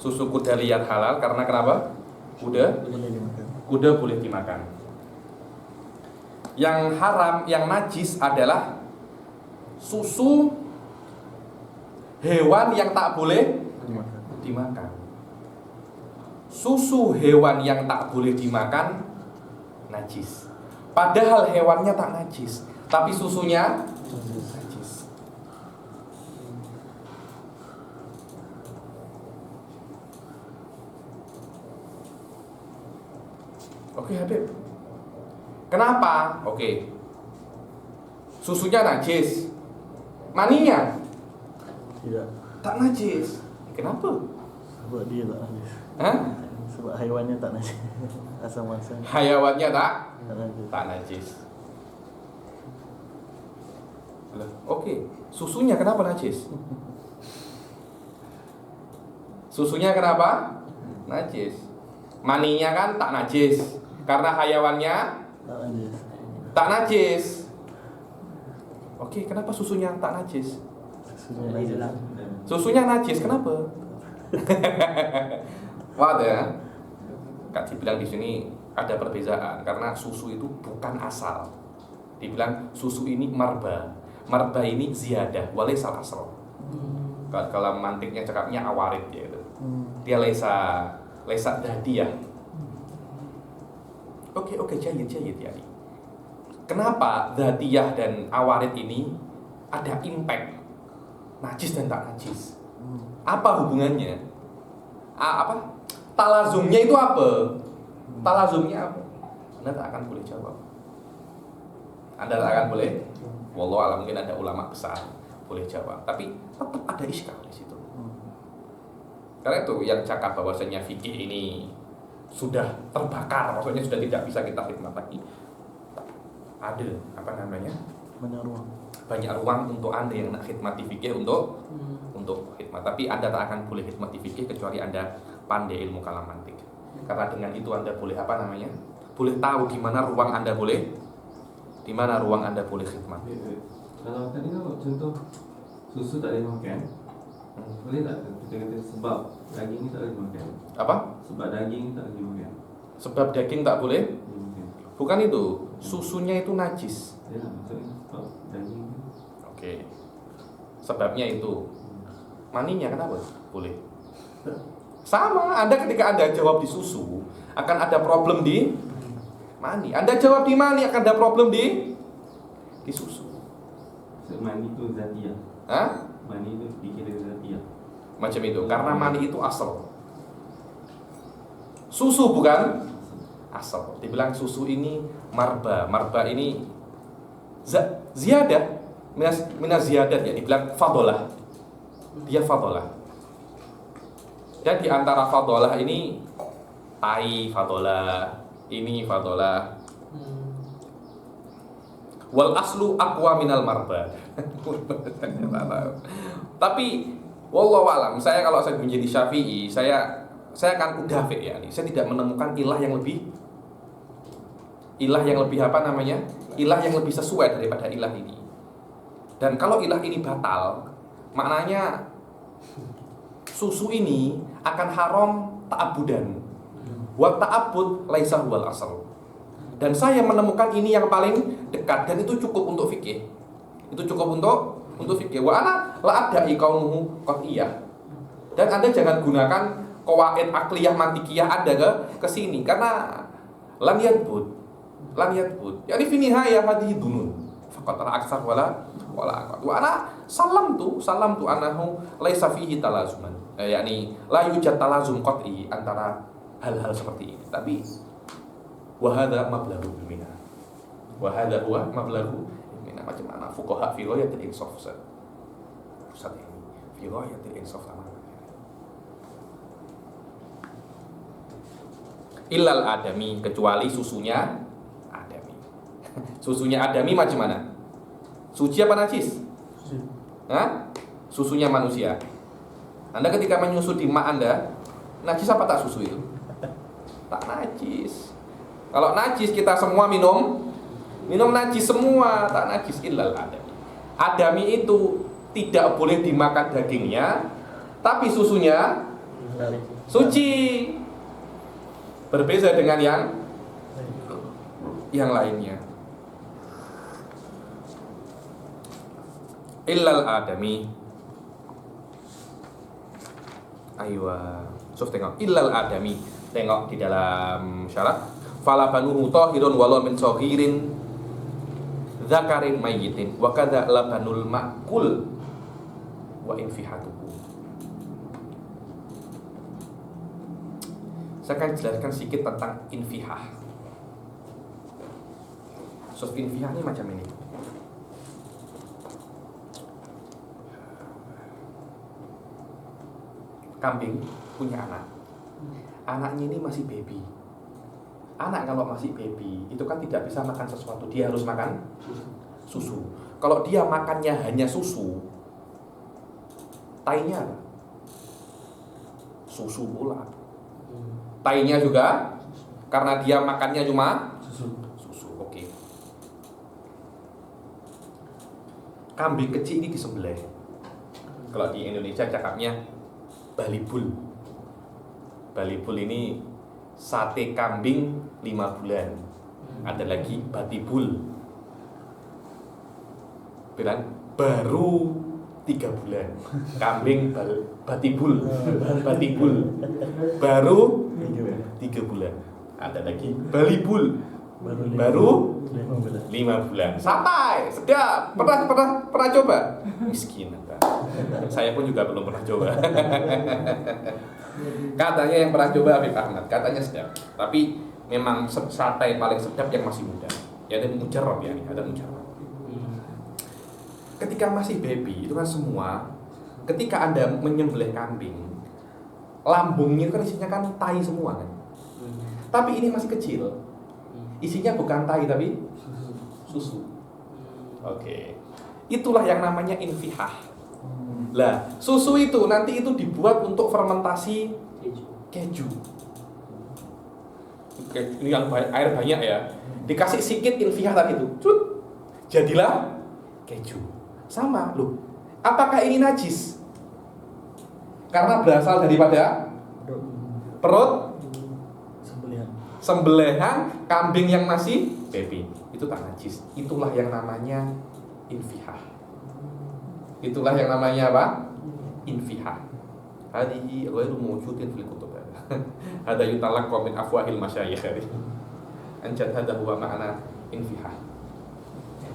Susu kuda liar halal karena kenapa? Kuda boleh dimakan. Yang haram, yang najis adalah susu hewan yang tak boleh dimakan. Susu hewan yang tak boleh dimakan najis. Padahal hewannya tak najis, tapi susunya najis. Oke, Habib. Kenapa? Oke. Susunya najis. Maninya Tidak. tak najis. Kenapa? Sebab dia tak najis. Hah? Sebab haiwannya tak najis. Asal masa Hayawannya tak najis. najis. Loh, oke. Susunya kenapa najis? Susunya kenapa? Najis. Maninya kan tak najis. Karena hayawannya Tak najis. tak najis. Oke, kenapa susunya tak najis? Susunya najis. Susunya najis, kenapa? Wah, ya. Kak dibilang di sini ada perbedaan karena susu itu bukan asal. Dibilang susu ini marba. Marba ini ziyadah, walaisal asal. Kalau mantiknya cakapnya awarid gitu. Dia lesa dadiyah. Oke, jayid ya. Kenapa dadiyah dan awarid ini ada impact najis dan tak najis? Apa hubungannya? Apa? Talazumnya itu apa? Talazumnya apa? Anda tak akan boleh jawab. Anda tak akan boleh. Wallahu a'lam, mungkin ada ulama besar boleh jawab, tapi tetap ada iskal di situ. Karena itu yang cakap bahwasanya fikih ini sudah terbakar, maksudnya sudah tidak bisa kita khidmat lagi. Ada apa namanya? Banyak ruang untuk Anda yang nak khidmati fikih untuk khidmat. Tapi Anda tak akan boleh khidmati fikih kecuali Anda pandai ilmu kalam mantik. Karena dengan itu Anda boleh apa namanya? Boleh tahu di mana ruang Anda boleh, di mana ruang Anda boleh khidmat. Kalau tadi kan contoh susu tak boleh makan, boleh tak kita kata sebab daging ni tak boleh makan? Apa? Sebab daging tak boleh makan. Sebab daging tak boleh? Makan. Bukan itu. Susunya itu najis. Ya, maksudnya sebab daging. Oke. Sebabnya itu. Maninya kenapa? Boleh. Sama, Anda ketika Anda jawab di susu, akan ada problem di mani. Anda jawab di mani, akan ada problem di susu. Mani itu zatiyah. Hah? Mani itu dikira zatiyah. Macam itu, karena mani itu asal. Susu bukan asal. Dibilang susu ini marba. Marba ini ziyadah. Minas ziyadat ya, dibilang fadolah. Dia fadolah. Dan di antara fadolah ini tai fadolah, ini fadolah. Wal aslu aqwa minal marba. Tapi wallahu alam, saya kalau saya menjadi Syafi'i, saya akan udafi ya. Saya tidak menemukan ilah yang lebih apa namanya? Ilah yang lebih sesuai daripada ilah ini. Dan kalau ilah ini batal, maknanya susu ini akan haram ta'abudan. Wa ta'abud laisa huwal asal. Dan saya menemukan ini yang paling dekat dan itu cukup untuk fikih. Itu cukup untuk fikih. Wa ana la adai kaunuhu qat'iyah. Dan Anda jangan gunakan qawaid akliyah mantikiyah Anda ke sini karena lan yadbud. Yani fi nihayah hadhihi dunun. Faqat la aksar wala aqad. Wa ana salamtu annahu laisa fihi talazuman. Yani la yujad talazum qat'i antara hal-hal seperti ini. Tapi wa hadza mablaghu minna. Wa hadza huwa mablaghu minna. Macam mana fuqaha fi ghayatil insaf Ustaz ini. Fi ghayatil insaf illal adami, kecuali susunya adami. Susunya adami macam mana? Suci apa najis? Hah? Susunya manusia. Anda ketika menyusu di mak Anda, najis apa tak susu itu? Tak najis. Kalau najis kita semua minum najis semua, tak najis illal adami. Adami itu tidak boleh dimakan dagingnya, tapi susunya suci. Berbeza dengan yang lainnya. Illal adami. Aywa. Sof tengok illal adami. Tengok di dalam syarat. Fala banuhu tahirun walau min saghirin dzakarin mayyitin wa kadza labanul ma'kul wa infihatuhu. Saya akan jelaskan sedikit tentang infihah. So, infihah ini macam ini. Kambing punya anak. Anaknya ini masih baby. Anak kalau masih baby itu kan tidak bisa makan sesuatu, dia harus makan susu. Kalau dia makannya hanya susu, tainya apa? Susu pula. Tainya juga karena dia makannya cuma susu. Oke. Kambing kecil ini disembelih. Kalau di Indonesia cakapnya balibul. Balibul ini sate kambing 5 bulan. Ada lagi batibul. Bilang baru 3 bulan. Kambing batibul. Batibul. Baru 3 bulan. Ada lagi balibul. Baru 5 bulan. Santai, sedap. Pernah coba? Miskin Anda. Saya pun juga belum pernah coba. Katanya yang pernah coba Habib Ahmad, katanya sedap. Tapi memang sate paling sedap yang masih muda. Ya ada mujarrab ya, ada mujarrab. Ketika masih baby itu kan semua, ketika Anda menyembelih kambing, lambungnya kan isinya kan tai semua kan. Tapi ini masih kecil. Isinya bukan tai tapi susu. Oke. Itulah yang namanya infihah. Lah, susu itu nanti itu dibuat untuk fermentasi keju. Ini yang air banyak ya. Dikasih sedikit infihah tadi itu. Cut. Jadilah keju. Sama loh. Apakah ini najis? Karena berasal daripada perut sembelihan kambing yang masih baby. Itu tak najis. Itulah yang namanya infihah. Itulah yang namanya apa? Infihah. Hadihi ghairu mawjudin fil kutub. Hada yutalaqqa min afwahil masyayikh. Anjad hada huwa ma'na infihah.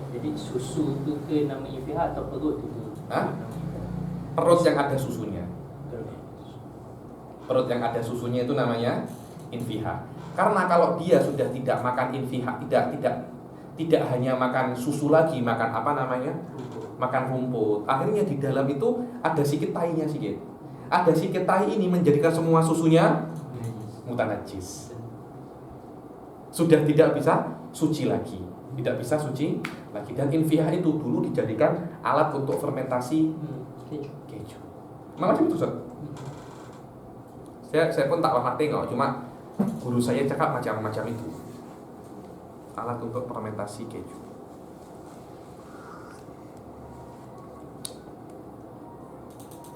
Jadi susu itu ke nama infihah atau perut itu? Hah? Perut yang ada susunya. Perut yang ada susunya itu namanya infihah. Karena kalau dia sudah tidak makan infihah, tidak hanya makan susu lagi, makan apa namanya? Makan rumput. Akhirnya di dalam itu ada sedikit tainya sedikit. Ada sedikit tai ini menjadikan semua susunya mutanajis. Sudah tidak bisa suci lagi. Tidak bisa suci lagi. Dan infihah itu dulu dijadikan alat untuk fermentasi keju. Macam itu, Ustaz. Saya pun tak pernah tengok, cuma guru saya cakap macam-macam itu. Alat untuk fermentasi keju.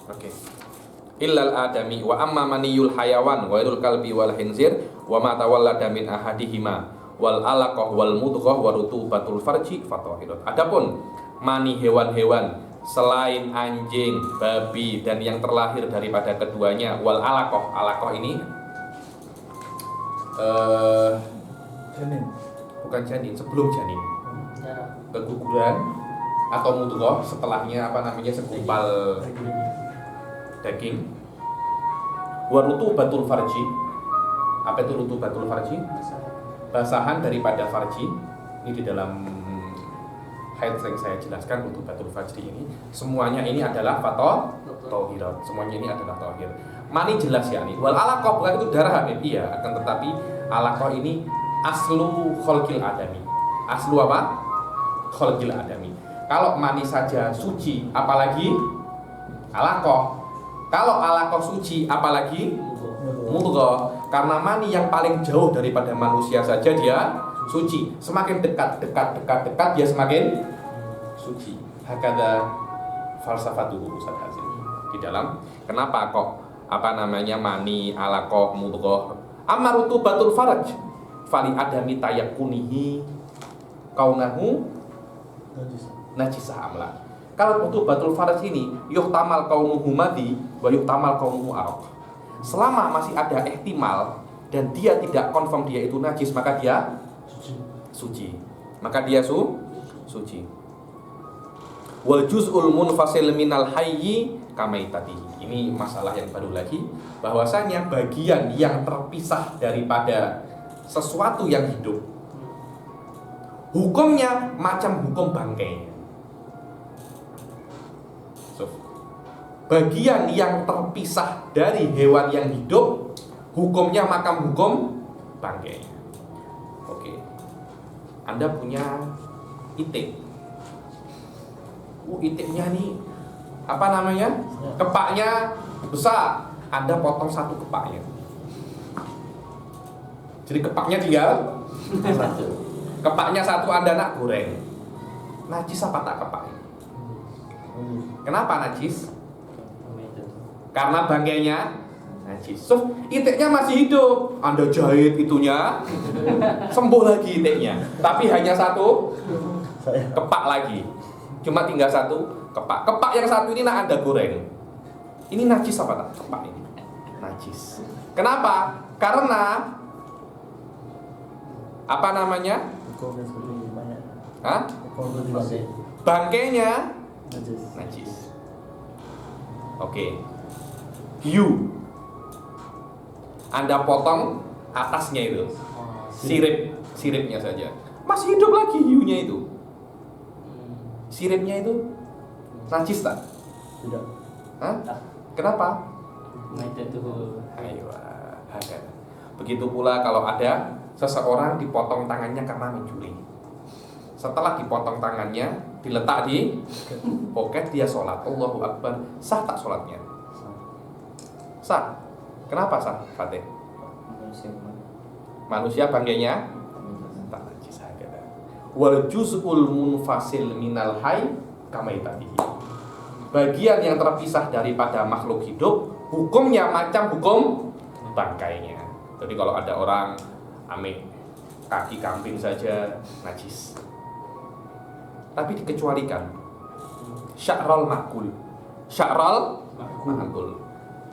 Oke. Illal adami wa amma maniyul hayawan wa irul kalbi wal khinzir wa ma tawallada min ahadihima wal alaqah wal mudghah wa rutubatul farji fatahirat. Adapun mani hewan-hewan selain anjing, babi dan yang terlahir daripada keduanya wal alaqah. Alaqah ini janin. Bukan janin, sebelum janin. Keguguran atau mudghah setelahnya apa namanya segumpal daging. Wa rutubatul farji. Apa itu rutubatul farji? Basahan daripada farji. Ini di dalam haid yang saya jelaskan rutubatul farji ini. Semuanya ini adalah tahirat. Semuanya ini adalah tahir. Mani jelas ya nih. Wal alaqah bukan itu darah Habib. Iya, akan tetapi alaqah ini aslu khalqil adami. Aslu apa? Khalqil adami. Kalau mani saja suci, apalagi alaqah. Kalau alaqah suci, apalagi mudghah. Karena mani yang paling jauh daripada manusia saja dia suci. Semakin dekat dia semakin suci. Hakada falsafatuhu Ustaz Hazim. Di dalam kenapa kok mani, alaqah, mudghah. Amma rutubatul faraj fali adami tayakkunihi kaunahu Najis. najisah amla. Kalau rutubatul faraj ini yuhtamal kaunuhu madi wa yuhtamal kaunuhu araq. Selama masih ada ihtimal dan dia tidak confirm dia itu najis, maka dia suci. Maka dia suci. Wal juz'ul munfasil minal hayyi kamaitatihi. Ini masalah yang baru lagi, bahwasanya bagian yang terpisah daripada sesuatu yang hidup hukumnya macam hukum bangkai. So, bagian yang terpisah dari hewan yang hidup hukumnya macam hukum bangkai. Oke. Anda punya itik. Itiknya nih kepaknya besar. Anda potong satu kepaknya. Jadi kepaknya tinggal satu. Kepaknya satu Anda nak goreng. Najis apa tak kepaknya? Kenapa najis? Karena bangkainya najis. So, itiknya masih hidup. Anda jahit itunya, sembuh lagi itiknya. Tapi hanya satu kepak lagi. Cuma tinggal satu kepak. Kepak yang satu ini nak Anda goreng. Ini najis apa tak? Kepak ini najis. Kenapa? Karena bangkainya najis. Oke. Hiu. Anda potong atasnya itu. Siripnya saja. Masih hidup lagi hiunya itu. Siripnya itu najis tak? Tidak. Hah? Kenapa? Ayo. Begitu pula kalau ada seseorang dipotong tangannya karena mencuri. Setelah dipotong tangannya, diletak di poket, dia sholat. Allahu Akbar. Sah tak sholatnya? Sah. Kenapa sah, Fatih? Manusia bangkainya tak najis. Wal juz'ul munfasil minal hayy kamaitatihi. Bagian yang terpisah daripada makhluk hidup hukumnya macam hukum bangkainya. Jadi kalau ada orang ambil kaki kambing saja najis. Tapi dikecualikan sya'ral makul. Sya'ral makul.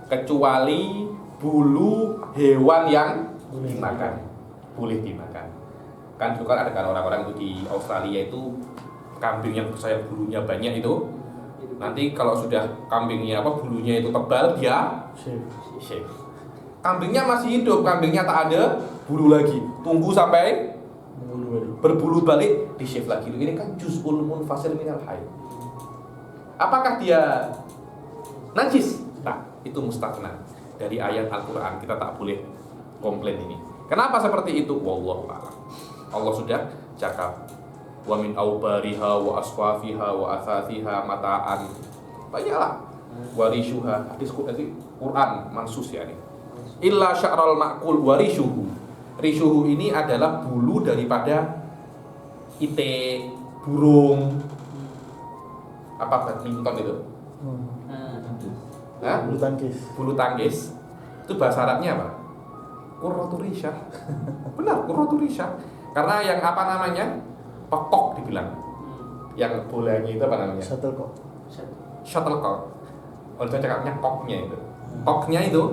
Kecuali bulu hewan yang dimakan. Boleh dimakan. Kan dulu kan ada kan orang-orang itu di Australia itu kambing yang saya bulunya banyak itu, nanti kalau sudah kambingnya bulunya itu tebal dia shave. Kambingnya masih hidup, kambingnya tak ada bulu lagi, tunggu sampai berbulu balik di shave lagi. Ini kan juz'ul munfasil minal hayy. Apakah dia najis? Tak, itu mustaqna dari ayat Al-Qur'an. Kita tak boleh komplain ini. Kenapa seperti itu? Wallahu a'lam. Allah sudah cakap, wa min aubariha wa aswafiha wa athathiha mata'an. Banyaklah. Warishuha. Hadis Quran mansus ya ini. Illa sya'ral ma'kul warishuhu. Rishuhu ini adalah bulu daripada itik, burung. Apa badminton itu? Bulu tangkis. Bulu tangkis. Itu bahasa Arabnya apa? Qurratu risyah. Benar, qurratu risyah. Karena yang pekok dibilang. Yang bolanya itu apa namanya? Shuttlecock. Kalau saya cakapnya koknya itu. Koknya itu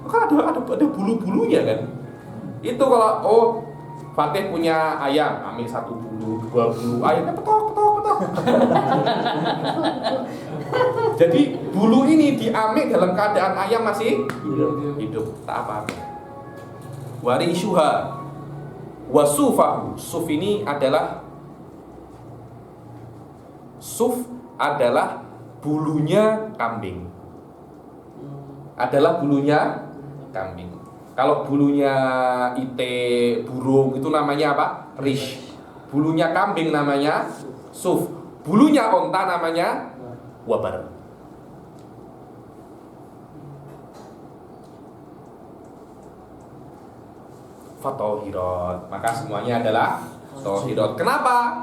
kan ada bulu-bulunya kan. Itu kalau Fatih punya ayam, ambil satu bulu, dua bulu, ayamnya petok. Jadi bulu ini diambil dalam keadaan ayam masih hidup, tak apa-apa. Warishuha wasufahu. Suf ini adalah bulunya kambing. Adalah bulunya kambing. Kalau bulunya itik, burung itu namanya apa? Rish. Bulunya kambing namanya suf. Bulunya onta namanya wabar. Fatohirat. Maka semuanya adalah tohirat. Kenapa?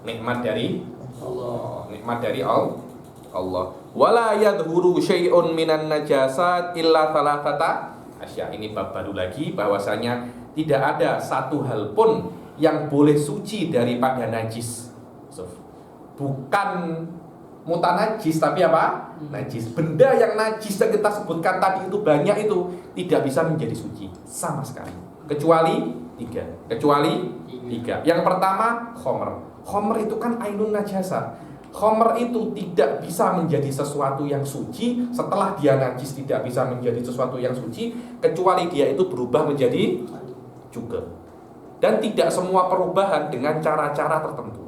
Nikmat dari Allah. Nikmat dari Allah. wala yadhuru syai'un minan najasat illa thalathata asya. Ini bab baru lagi, bahwasanya tidak ada satu hal pun yang boleh suci daripada najis. Bukan mutanajis, tapi apa? Najis. Benda yang najis yang kita sebutkan tadi itu banyak, itu tidak bisa menjadi suci sama sekali, kecuali tiga. Yang pertama, khomer. Khomer itu kan ainun najasa. Khomer itu tidak bisa menjadi sesuatu yang suci. Setelah dia najis tidak bisa menjadi sesuatu yang suci, kecuali dia itu berubah menjadi juga. Dan tidak semua perubahan dengan cara-cara tertentu.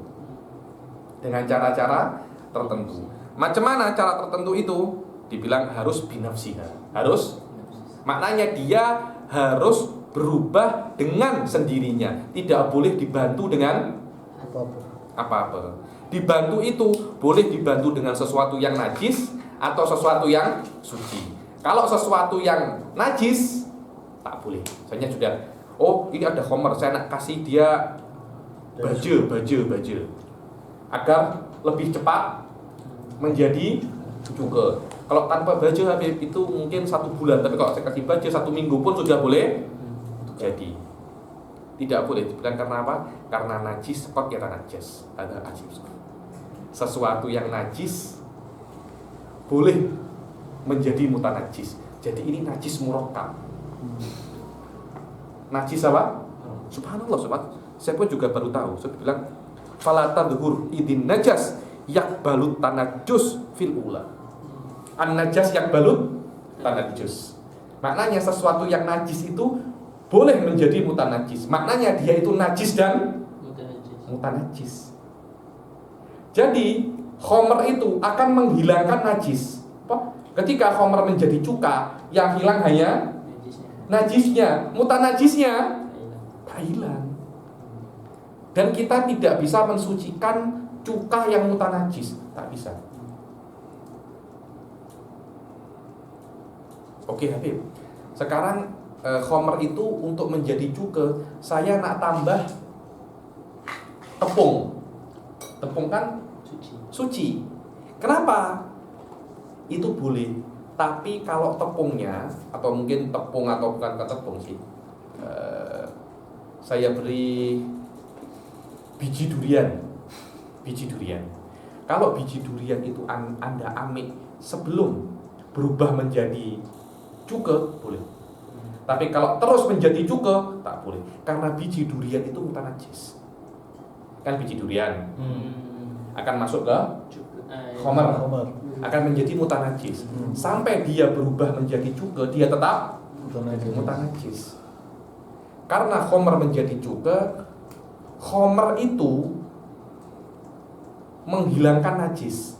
Macam mana cara tertentu itu? Dibilang harus binafsiha. Harus, maknanya dia harus berubah dengan sendirinya, tidak boleh dibantu dengan apa-apa. Dibantu itu boleh dibantu dengan sesuatu yang najis atau sesuatu yang suci. Kalau sesuatu yang najis tak boleh. Misalnya sudah, oh ini ada khomer, saya nak kasih dia baja agar lebih cepat menjadi juga. Kalau tanpa baja Habib itu mungkin 1 bulan, tapi kalau saya kasih baja 1 minggu pun sudah boleh jadi. Tidak boleh dibilang karena apa? Karena najis, kok kira najis. Ada ajib. Sesuatu yang najis boleh menjadi mutanajis. Jadi ini najis murakkab. Najis apa? Subhanallah. Saya pun juga baru tahu. Saya bilang fala tadhur idin najas yakbalut tanajus fil ula. An najas yakbalut tanajus. Maknanya sesuatu yang najis itu boleh menjadi mutanajis. Maknanya dia itu najis dan mutanajis. Jadi khomer itu akan menghilangkan najis. Ketika khomer menjadi cuka, yang hilang hanya najisnya, mutanajisnya tak hilang. Dan kita tidak bisa mensucikan cuka yang mutanajis, tak bisa. Oke Habib, sekarang khomer itu untuk menjadi cuka, saya nak tambah tepung. Tepung kan suci. Kenapa? Itu boleh. Tapi kalau tepungnya, atau mungkin tepung atau bukan tepung sih, saya beri biji durian. Kalau biji durian itu Anda ambil sebelum berubah menjadi cuka, boleh. Tapi kalau terus menjadi cuka, tak boleh. Karena biji durian itu mutanajis. Kan biji durian akan masuk ke khomer, akan menjadi mutanajis. Sampai dia berubah menjadi cuka, dia tetap mutanajis. Karena khomer menjadi cuka, khomer itu menghilangkan najis,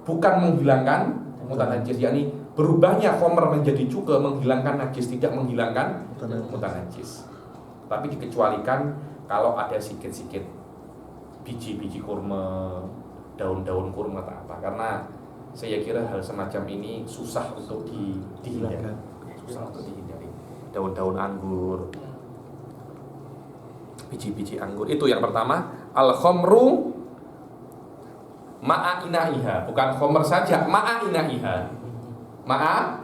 bukan menghilangkan mutanajis. yakni berubahnya khomer menjadi cuka menghilangkan najis, tidak menghilangkan mutanajis. Tapi dikecualikan kalau ada sikit-sikit biji-biji kurma, daun-daun kurma tak apa. Karena saya kira hal semacam ini susah untuk dihindari. Daun-daun anggur, biji-biji anggur. Itu yang pertama. Al-khomru ma'a inaiha. Bukan khomer saja, ma'a inaiha. Ma'a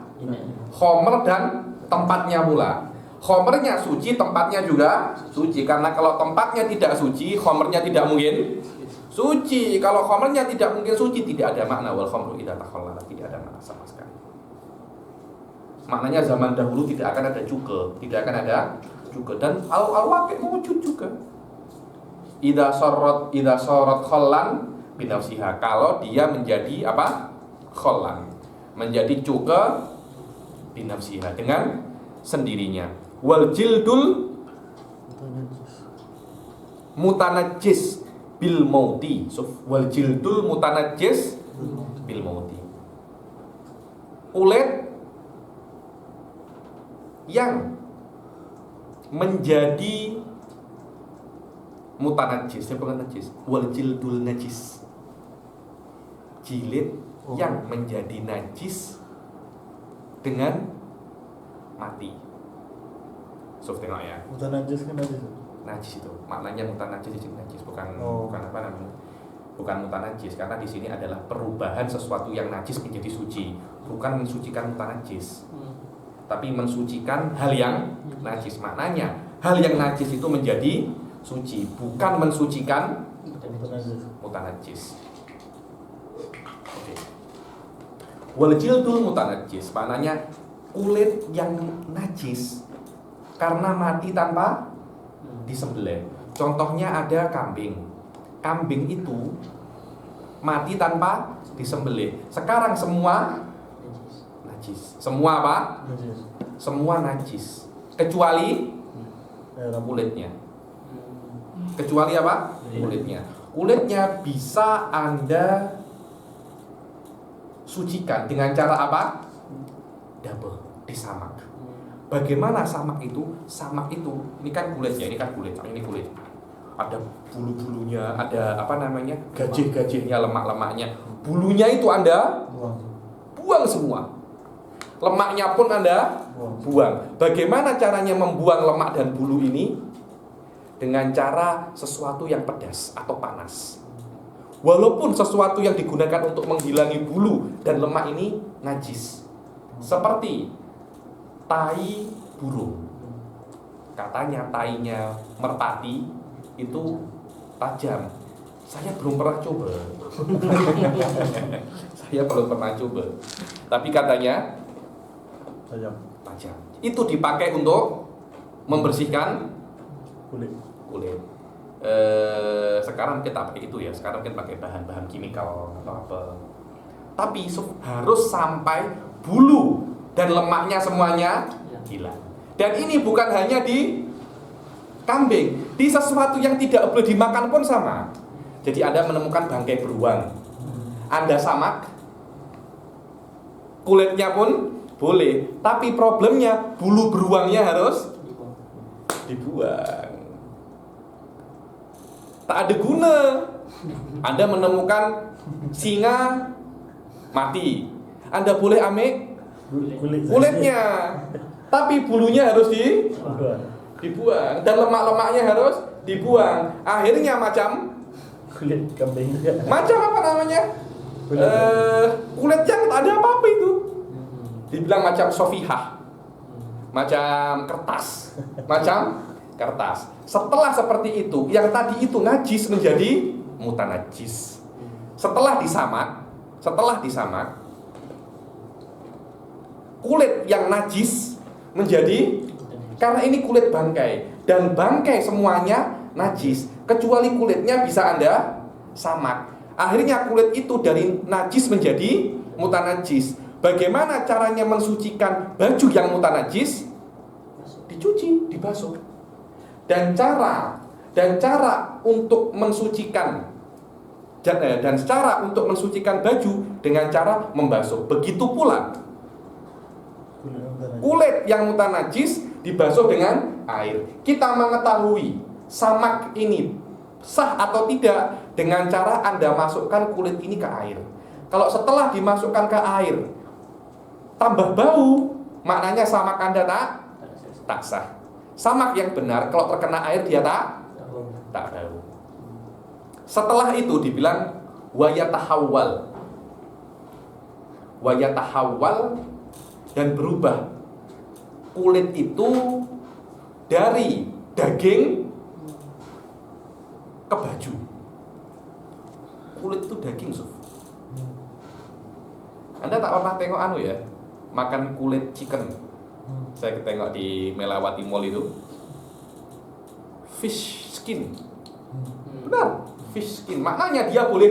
khomer dan tempatnya pula. Khomernya suci, tempatnya juga suci. Karena kalau tempatnya tidak suci, khomernya tidak mungkin suci. Kalau khomernya tidak mungkin suci, tidak ada makna. Wal khomru idza takhallala, tidak ada makna sama sekali. Maknanya zaman dahulu tidak akan ada cuka, tidak akan ada cuka. Dan al-waqi mewujud juga. Idza sorot khallan binafsiha. Kalau dia menjadi apa? Khallan, menjadi cuka binafsiha, dengan sendirinya. Wal jildul mutanajjis bil mauti. Wal jildul mutanajjis bil mauti. Kulit yang menjadi mutanajjis, bukan najis. Wal jildul najis, jilid yang menjadi najis dengan mati. Tengok ya. Mutanajis kan najis. Najis itu maknanya mutanajis, najis bukan Oh. bukan apa namanya. bukan mutanajis, karena di sini adalah perubahan sesuatu yang najis menjadi suci, bukan mensucikan mutanajis, tapi mensucikan hal yang najis. Maknanya hal yang najis itu menjadi suci, bukan mensucikan mutanajis. Oke. Wal jildul mutanajis, maknanya kulit yang najis karena mati tanpa disembelih. Contohnya ada kambing. Kambing itu mati tanpa disembelih. Sekarang semua najis. Semua apa? Najis. Semua najis. Kecuali kulitnya. Kecuali apa? Kulitnya. Kulitnya bisa Anda sucikan dengan cara apa? Double, disamak. Bagaimana samak itu? Samak itu, ini kan kulit ya, ini kan kulit, ini kulit. Ada bulu-bulunya, ada apa namanya? Gajih-gajihnya, lemak-lemaknya. Bulunya itu Anda buang semua. Lemaknya pun Anda buang. Bagaimana caranya membuang lemak dan bulu ini? Dengan cara sesuatu yang pedas atau panas. Walaupun sesuatu yang digunakan untuk menghilangi bulu dan lemak ini najis. Seperti tai burung. Katanya tainya merpati itu tajam. Saya belum pernah coba. Saya belum pernah coba. Tapi katanya tajam. Itu dipakai untuk membersihkan kulit. Sekarang kita pakai itu ya. Sekarang kita pakai bahan-bahan kimikal atau apa. Tapi harus sampai bulu dan lemaknya semuanya hilang. Dan ini bukan hanya di kambing, di sesuatu yang tidak boleh dimakan pun sama. Jadi Anda menemukan bangkai beruang, Anda samak, kulitnya pun boleh, tapi problemnya bulu beruangnya harus dibuang. Tak ada guna Anda menemukan singa mati, Anda boleh ambil kulitnya, tapi bulunya harus dibuang dan lemak-lemaknya harus dibuang. Akhirnya macam kulit kambing. Macam apa namanya? Kulit yang tak ada apa-apa itu. Dibilang macam sofihah, macam kertas, Setelah seperti itu, yang tadi itu najis menjadi mutanajis. Setelah disamak, kulit yang najis menjadi, karena ini kulit bangkai, dan bangkai semuanya najis, kecuali kulitnya bisa Anda samak. Akhirnya kulit itu dari najis menjadi mutanajis. Bagaimana caranya mensucikan baju yang mutanajis? Dicuci, dibasuh. Dan cara untuk mensucikan baju dengan cara membasuh. Begitu pula kulit yang mutanajis dibasuh dengan air. Kita mengetahui samak ini sah atau tidak dengan cara Anda masukkan kulit ini ke air. Kalau setelah dimasukkan ke air tambah bau, maknanya samak Anda tak sah. Samak yang benar kalau terkena air dia tak bau. Setelah itu dibilang wayatahawwal dan berubah kulit itu dari daging ke baju. Kulit itu daging, Suf. Anda tak pernah tengok ya, makan kulit chicken. Saya tengok di Melawati Mall itu, fish skin. Benar, fish skin. Maknanya dia boleh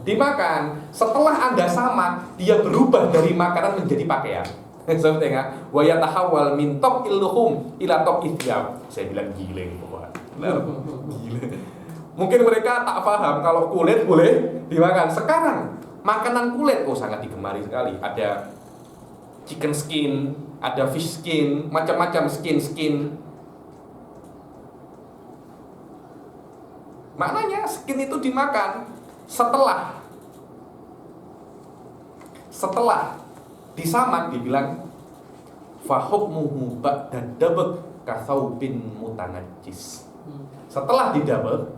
dimakan. Setelah Anda samak, dia berubah dari makanan menjadi pakaian. Saya tengok, wa yatahawwal min taqil luhum ila taqil thiyab. Saya bilang gila ini pokoknya. Benar, gila. Mungkin mereka tak paham kalau kulit boleh dimakan. Sekarang makanan kulit sangat digemari sekali. Ada chicken skin, ada fish skin, macam-macam skin. Maknanya skin itu dimakan setelah disamak, dibilang fahukmuhu ba'da dabak kathaubin mutanajis. Setelah didabek,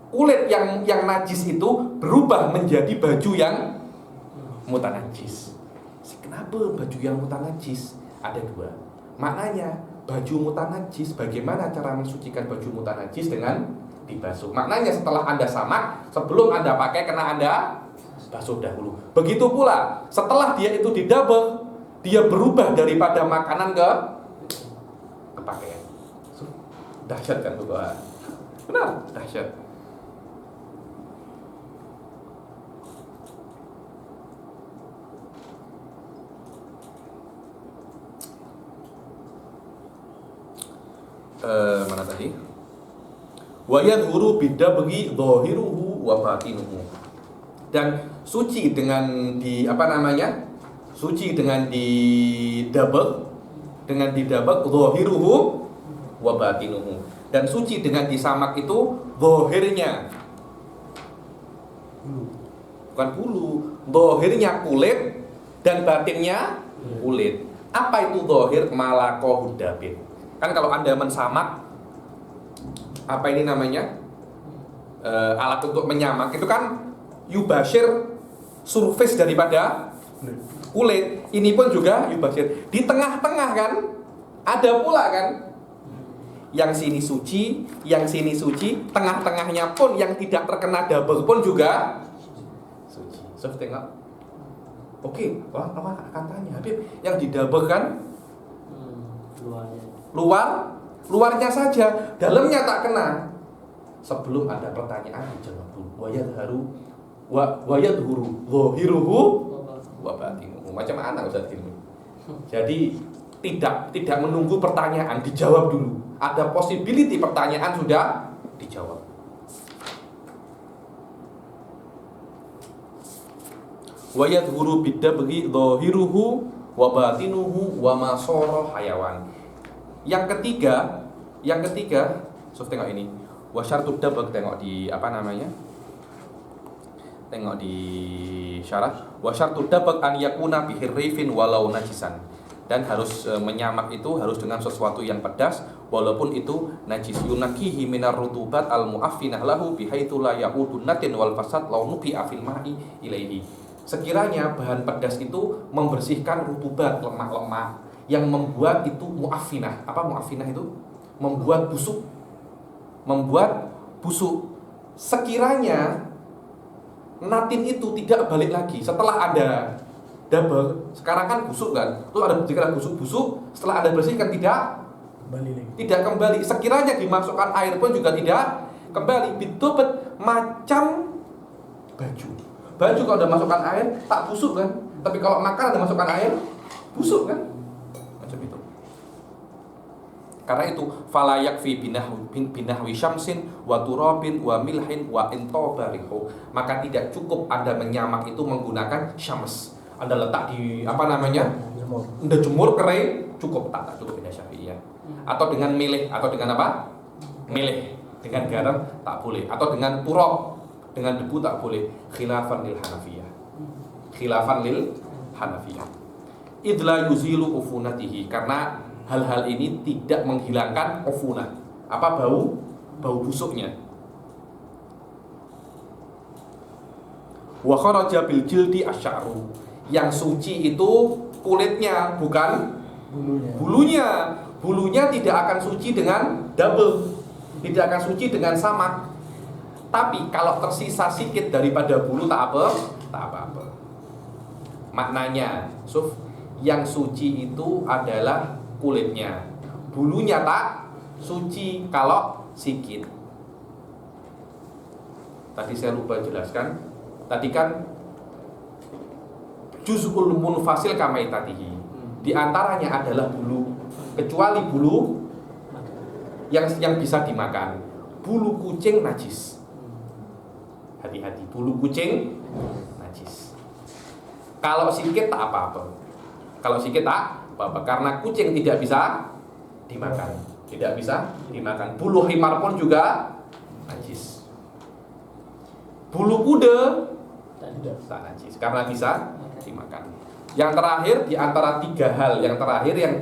kulit yang najis itu berubah menjadi baju yang mutanajis. Kenapa baju yang mutanajis? Ada dua. Maknanya baju mutanajis, bagaimana cara mensucikan baju mutanajis dengan dibasuh. Maknanya setelah Anda samak, sebelum Anda pakai kena Anda basuh dahulu. Begitu pula setelah dia itu didabel, dia berubah daripada makanan ke pakaian. Dahsyat kan Bapak? Benar, dahsyat. Mana tadi? Wa yadhuru bidabghi dhahiruhu wa batinuhu. Dan suci dengan suci dengan didabel, dhahiruhu wa batinuhu. Dan suci dengan disamak itu dhahirnya, bukan bulu, dhahirnya kulit dan batinnya kulit. Apa itu dhahir? Malakohud dabit. Kan kalau Anda mensamak, apa ini namanya, alat untuk menyamak itu kan yubashir surface daripada kulit. Ini pun juga yubashir. Di tengah-tengah kan ada pula kan, yang sini suci, yang sini suci, tengah-tengahnya pun yang tidak terkena double pun juga suci. So, tengok. Oke, wah, akan tanya, Habib, yang didouble kan luarnya saja, dalamnya tak kena. Sebelum ada pertanyaan dijawab dulu. Wayadhuru dhahiruhu wa batinuhu. Macam mana Ustaz ini? Jadi tidak menunggu pertanyaan, dijawab dulu. Ada possibility pertanyaan sudah dijawab. Wayadhuru bidabghi dhahiruhu wa batinuhu wa masara hayawan. Yang ketiga, tengok ini. Wa syartud dabagh, tengok di Tengok di syarah. Wa syartud dabagh an yakuna bi hirrifin walau najisan. Dan harus menyamak itu harus dengan sesuatu yang pedas walaupun itu najis. Yunakihi minar rutubat al muaffinah lahu bihaitsu la ya'udun natin wal fasad law nuqi'a fil ma'i ilaihi. Sekiranya bahan pedas itu membersihkan rutubat, lemak-lemak yang membuat itu mu'affinah. Apa mu'affinah itu? Membuat busuk. Sekiranya natin itu tidak balik lagi setelah ada double, sekarang kan busuk kan, itu ada jika busuk, setelah ada bersihkan tidak kembali. Sekiranya dimasukkan air pun juga tidak kembali. Bitobet macam baju kalau udah masukkan air tak busuk kan, tapi kalau makan ada masukkan air busuk kan, macam itu. Karena itu fala yakfi binahwi syamsin wa turabin wa milhin wa intobarihu. Maka tidak cukup Anda menyamak itu menggunakan syams. Anda letak di Anda jemur kering, cukup tak cukup beda Syafi'iyah. Atau dengan milih, atau dengan apa? Milih dengan garam tak boleh, atau dengan turab, dengan debu tak boleh. Khilafan lil Hanafiyah. Idla yuzilu ufunatihi, karena hal-hal ini tidak menghilangkan ufunah. Apa bau busuknya. Wa kharaja bil jildi asy'aru. Yang suci itu kulitnya, bukan bulunya. Bulunya tidak akan suci dengan double, tidak akan suci dengan samak. Tapi kalau tersisa sedikit daripada bulu tak apa-apa. Maknanya, yang suci itu adalah kulitnya. Bulunya tak suci kalau sikit. Tadi saya lupa jelaskan. Tadi kan juz'ul munfasil kamaitatihi. Di antaranya adalah bulu, kecuali bulu yang bisa dimakan. Bulu kucing najis. Hati-hati, bulu kucing najis. Kalau sikit tak apa-apa. Karena kucing tidak bisa dimakan. Bulu himar pun juga najis. Bulu kuda tak najis karena bisa dimakan. Yang terakhir di antara tiga hal yang terakhir yang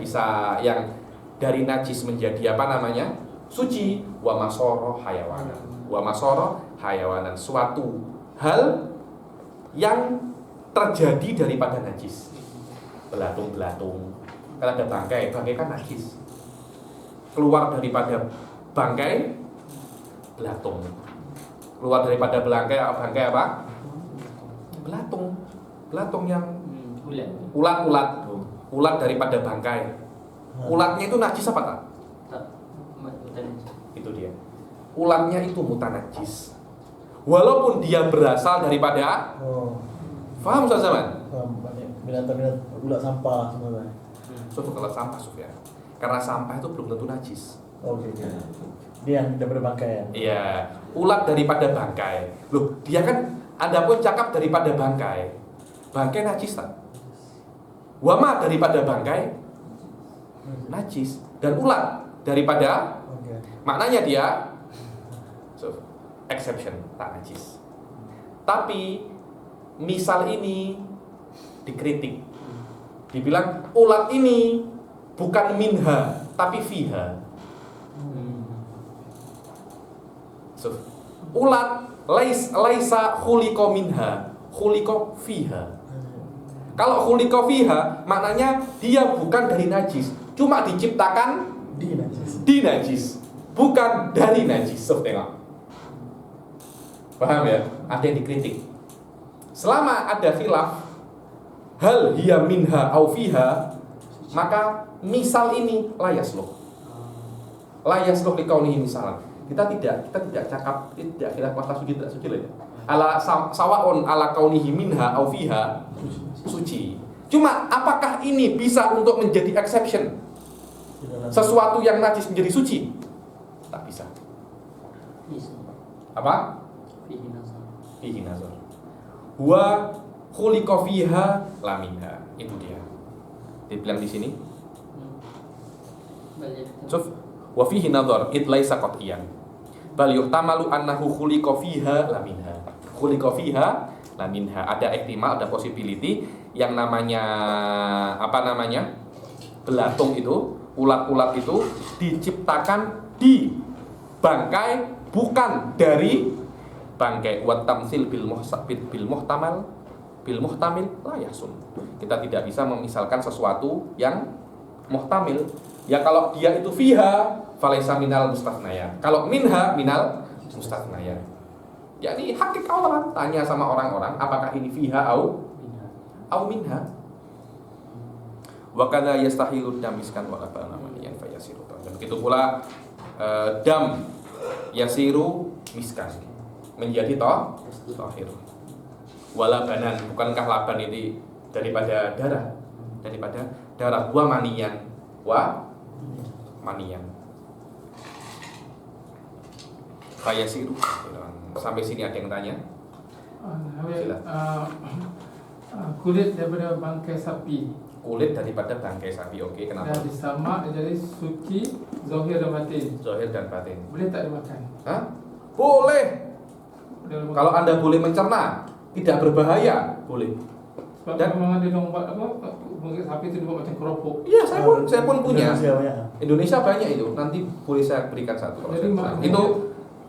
dari najis menjadi suci, wa masoro hayawana. Wa masoro hayawanan, suatu hal yang terjadi daripada najis. Belatung. Kalau ada bangkai kan najis. Keluar daripada bangkai, belatung. Keluar daripada bangkai apa? Belatung yang ulat daripada bangkai. Ulatnya itu najis apa tak? Tak. Itu dia. Ulatnya itu mutanajis. Walaupun dia berasal daripada Faham Ustaz Zaman? Binatang-binatang ulat sampah semua. Kalau sampah ya. Karena sampah itu belum tentu najis. Oke. Dia yang daripada bangkai ya. Iya, ulat daripada bangkai. Loh, dia kan Anda pun cakap daripada bangkai. Bangkai najis tak? Wama daripada bangkai najis dan ulat daripada maknanya dia exception tak najis. Tapi misal ini dikritik, dibilang ulat ini bukan minha tapi fiha. Ulat laisa khuliqa minha, khuliqa fiha. Kalau khuliqa fiha maknanya dia bukan dari najis, cuma diciptakan di najis, bukan dari najis. Tengok. Paham ya? Ada yang dikritik. Selama ada khilaf hal hiya minha au fiha, maka misal ini layasluh liqaunihi misalan. Kita tidak cakap tidak khilaf masalah suci tidak suci ya. Ala sawaun ala kaunihi minha au fiha suci. Cuma apakah ini bisa untuk menjadi exception? Sesuatu yang najis menjadi suci? Tak bisa. Apa? Fihi nazar. Wa khuliqa fiha la minha. Itu dia. Dibilang di sini. Shuf, wa fihi nazar it laisa qat'iyan. Bal yuhtamalu annahu khuliqa fiha la minha. Khuliqa fiha la minha. Ada ihtimal, ada possibility yang namanya belatung itu, ulat-ulat itu diciptakan di bangkai bukan dari bangkai. Wa tamtsil bil muhtamil la yahsun. Kita tidak bisa memisalkan sesuatu yang muhtamil. Ya kalau dia itu fiha falaisa minal mustathnaya. Kalau minha minal mustathnaya. Yakni hakikat orang tanya sama orang-orang apakah ini fiha au minha. Wa kadza yastahilu damiskan wa qala namanya fayasiru. Dan begitu pula dam yasiru miskan menjadi tahir. Wala banan, bukankah laban itu daripada darah wa maniyan fayasiru. Sampai sini ada yang tanya? Kulit daripada bangkai sapi. Kulit daripada bangkai sapi, oke, kenapa? Dan disamak jadi suci zahir dan batin. Zahir dan batin. Boleh tak dimakan? Hah? Boleh. Kalau Anda boleh mencerna, tidak berbahaya, boleh. Sebab Dan memang ada orang buat bangkai sapi itu dibuat macam keropok. iya, saya pun punya. Indonesia banyak. Indonesia banyak itu. Nanti boleh saya berikan satu. Jadi, itu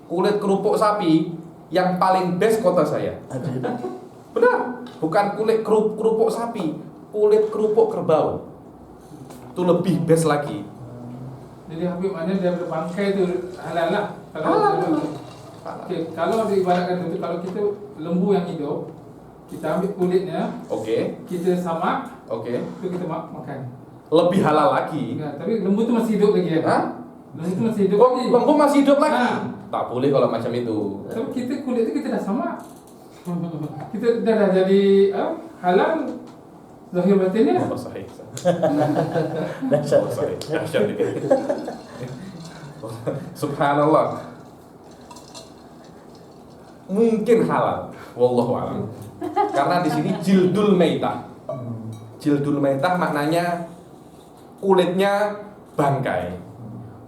kulit kerupuk sapi yang paling best kota saya. Benar, bukan kulit kerupuk sapi, kulit kerupuk kerbau. Itu lebih best lagi. Jadi Habib maknanya daripada bangkai itu halal lah. Halal. Okay, kalau diibaratkan itu, kalau kita lembu yang hidup, kita ambil kulitnya, Oke. kita samak, Oke. itu kita makan. Lebih halal lagi. Ya, tapi lembu itu masih hidup lagi ya? Hah? Lembu itu masih hidup Oh, lagi. lembu masih hidup lagi. Nah. Tak boleh kalau macam itu. Tapi kita kulit itu kita dah samak. Kita dah jadi halal zahir batinnya. Oh, sahih. Dahsyat. Oh, sahih. Dahsyat ini. Subhanallah. Mungkin halal, wallahu a'lam. Karena di sini jildul maitah. Jildul maitah maknanya kulitnya bangkai.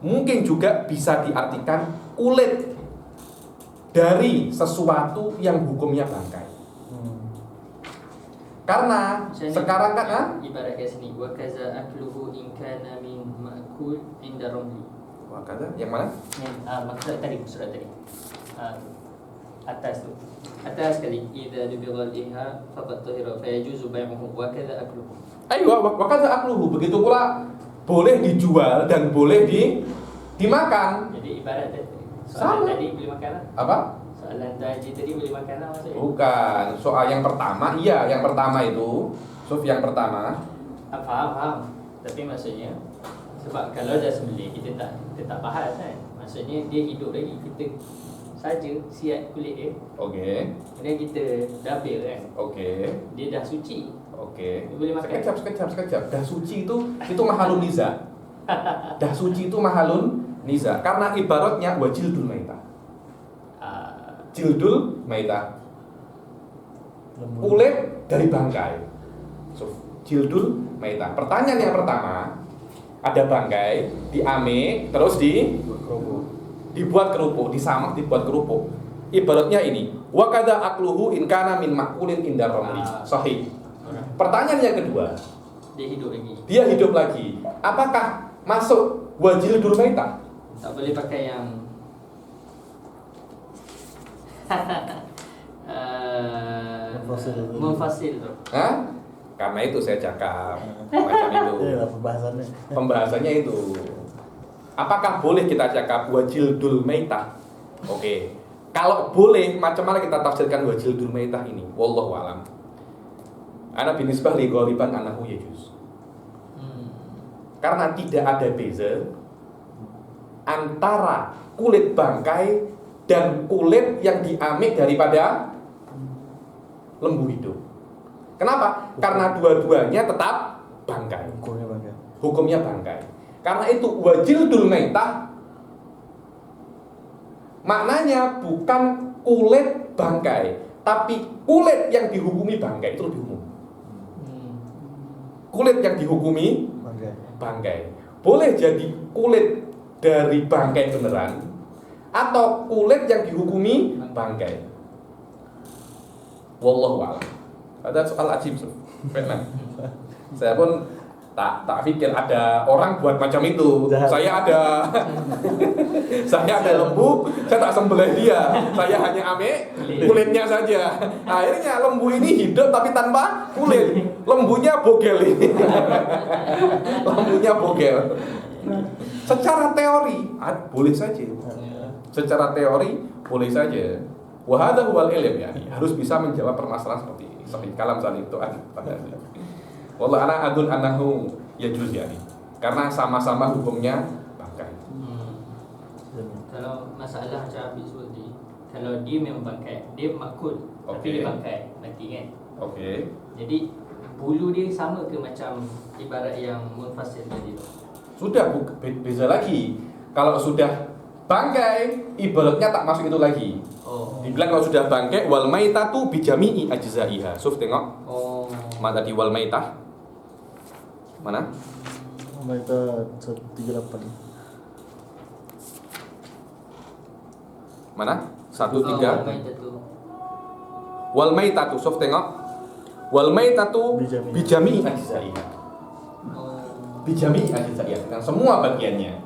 Mungkin juga bisa diartikan kulit dari sesuatu yang hukumnya bangkai. Karena sekarang kan ibarat kat sini wa kaza akluhu in kana min ma'kul inda ramli. Wah, kata yang mana? Maksud tadi. atas tu. Atas sekali. Idza dubira liha faqad tahira fa yajuzu bai'uhu wa kadza akluhu. Ayo, wakadza akluhu. Begitu pula boleh dijual dan boleh dimakan. Jadi ibarat Sama. soalan tadi boleh makan lah. Apa? Soalan tadi boleh makan lah maksudnya. Bukan. Soal yang pertama, iya, yang pertama itu. Sof yang pertama. Faham. Tapi maksudnya sebab kalau dah sembelih kita tak bahas kan. Maksudnya dia hidup lagi, kita saja siat kulit dia. Oke. Kemudian kita dabir kan. Oke. Dia dah suci. Oke. Boleh makan. Sekejap. Dah suci itu mahalun niza. Dah suci itu mahalun niza. Karena ibaratnya wa jildul maitah. Jildul maitah. Kulit dari bangkai. So, jildul maitah. Pertanyaan yang pertama, ada bangkai, diamik, terus dibuat kerupuk, disamak, dibuat kerupuk. Ibaratnya ini, wa kadza akluhu in kana min makulin indar ramli. Sahih. Pertanyaan yang kedua, Dia hidup lagi. dia hidup lagi. Apakah masuk wajil maitah? Tak boleh pakai yang Munfasil tu. Hah? Karena itu saya cakap macam itu. Iya, pembahasannya. Pembahasannya itu. Apakah boleh kita cakap wajildul maitah? Oke. Kalau boleh, macam mana kita tafsirkan wajildul maitah ini? Wallahu alam. Ana binisbah li ghaliban annahu yajuz. Karena tidak ada beza antara kulit bangkai dan kulit yang diamik daripada lembu hidup. Kenapa? Karena dua-duanya tetap bangkai. Hukumnya bangkai. Hukumnya bangkai. Karena itu wajildul maitah maknanya bukan kulit bangkai, tapi kulit yang dihukumi bangkai itu lebih umum. Kulit yang dihukumi Bangkai. bangkai boleh jadi kulit dari bangkai beneran atau kulit yang dihukumi bangkai. Wallahu a'lam. Ada soal ajib, Vietnam. Saya pun tak pikir ada orang buat macam itu. Jahat. Saya ada lembu, saya tak sembelih dia. Saya hanya ambil kulitnya saja. Akhirnya lembu ini hidup tapi tanpa kulit. Lembunya bogel ini. Lembunya bogel. Secara teori boleh saja. Secara teori boleh saja. Wa hadza huwal ilm ya. Harus bisa menjawab permasalahan seperti ini. Seperti kalam saling itu pada wallah ana adun annahu yajuz yani. Karena sama-sama hukumnya bangkai. Kalau masalah macam Habib sebut tadi, kalau dia memang bangkai, dia makul, tapi Okey. dia bangkai, mati kan. Okey. Jadi bulu dia sama ke macam ibarat yang munfasil tadi tu? Sudah beza lagi. Kalau sudah bangkai, ibaratnya tak masuk itu lagi. Oh. Dibilang kalau sudah bangkai wal maitatu bijami'i ajzaiha. Suf tengok. Oh. Mana tadi wal maitah? Mana? Kita 138. Mana? 1 Oh, 3. main tu. Wal maitatu, suf tengok. Wal maitatu Bijami'i. bijami'i ajzaiha. Oh. Bijami'i ajzaiha dengan semua bagiannya.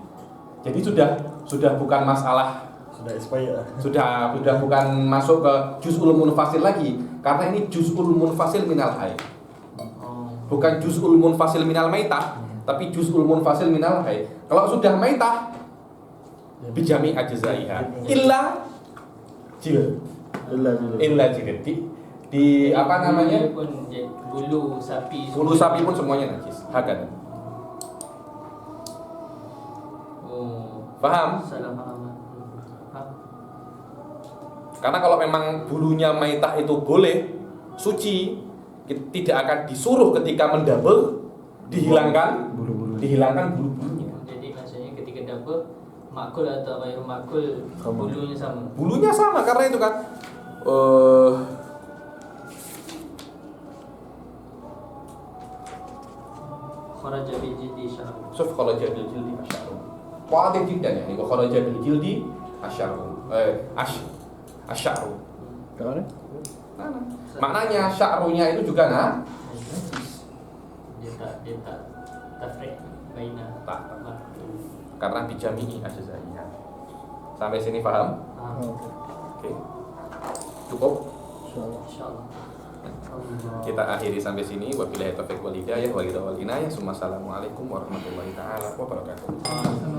Jadi sudah bukan masalah, Sudah expired lah. sudah bukan masuk ke juz'ul munfasil lagi, karena ini juz'ul munfasil minal hayy. Oh. Bukan juz'ul munfasil minal maitah, tapi juz'ul munfasil minal hayy. Kalau sudah maitah bijami ajzaiha illa jilid. Illa jilid. Di apa namanya? Dia pun bulu sapi. Bulu sapi pun semuanya najis. Hakada. Oh. Paham? Salah faham. Faham. Karena kalau memang bulunya maitah itu boleh suci, tidak akan disuruh ketika mendabel dihilangkan Bulu-bulu. dihilangkan bulu-bulunya. Jadi maksudnya ketika double makul atau ghairu makul Sama. bulunya sama. Bulunya sama karena itu kan Kharaja bil jildi syarab. Suf kharaja bil jildi asy'aru. Wadih jiddan yani wa kharaja bil jildi asy'aru. Asy'aru. Kat mana? Maknanya sya'runya itu juga Dia tak tafriq baina. Tak. Mak. karena bijami'i ajzaiha. Sampai sini paham? Faham. Oh, okay. Oke. Cukup? Insyaallah. Insyaallah. Kita akhiri sampai sini. Wabillahi taufiq wal hidayah. Assalamualaikum warahmatullahi taala wabarakatuh.